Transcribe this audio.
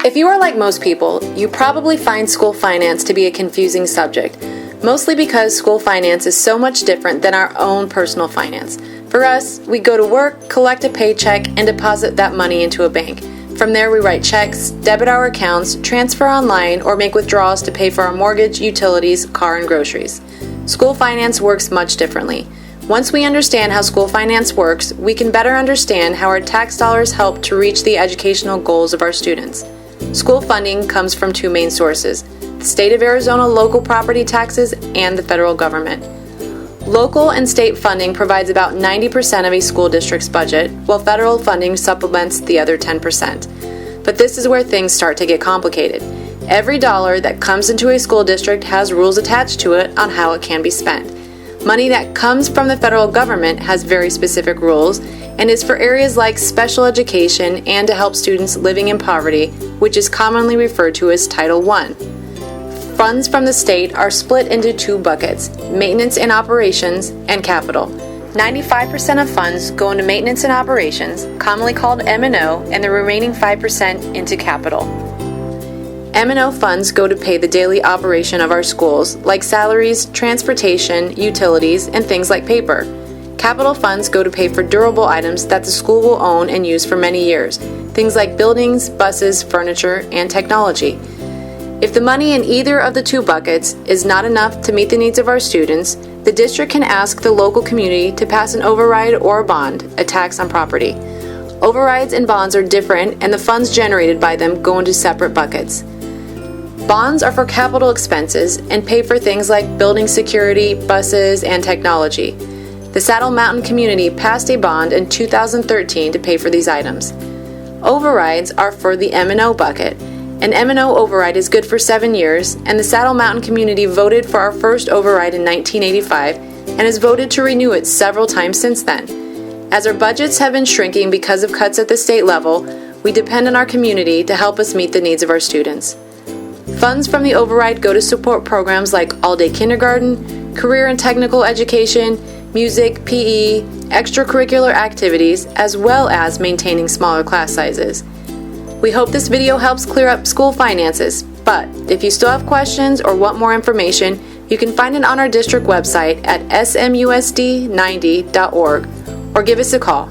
If you are like most people, you probably find school finance to be a confusing subject, mostly because school finance is so much different than our own personal finance. For us, we go to work, collect a paycheck, and deposit that money into a bank. From there, we write checks, debit our accounts, transfer online, or make withdrawals to pay for our mortgage, utilities, car, and groceries. School finance works much differently. Once we understand how school finance works, we can better understand how our tax dollars help to reach the educational goals of our students. School funding comes from two main sources: the state of Arizona local property taxes and the federal government. Local and state funding provides about 90% of a school district's budget, while federal funding supplements the other 10%. But this is where things start to get complicated. Every dollar that comes into a school district has rules attached to it on how it can be spent. Money that comes from the federal government has very specific rules and is for areas like special education and to help students living in poverty, which is commonly referred to as Title I. Funds from the state are split into two buckets: maintenance and operations, and capital. 95% of funds go into maintenance and operations, commonly called M&O, and the remaining 5% into capital. M&O funds go to pay the daily operation of our schools, like salaries, transportation, utilities, and things like paper. Capital funds go to pay for durable items that the school will own and use for many years, things like buildings, buses, furniture, and technology. If the money in either of the two buckets is not enough to meet the needs of our students, the district can ask the local community to pass an override or a bond, a tax on property. Overrides and bonds are different, and the funds generated by them go into separate buckets. Bonds are for capital expenses and pay for things like building security, buses, and technology. The Saddle Mountain community passed a bond in 2013 to pay for these items. Overrides are for the M&O bucket. An M&O override is good for 7 years, and the Saddle Mountain community voted for our first override in 1985 and has voted to renew it several times since then. As our budgets have been shrinking because of cuts at the state level, we depend on our community to help us meet the needs of our students. Funds from the override go to support programs like all-day kindergarten, career and technical education, music, PE, extracurricular activities, as well as maintaining smaller class sizes. We hope this video helps clear up school finances, but if you still have questions or want more information, you can find it on our district website at smusd90.org or give us a call.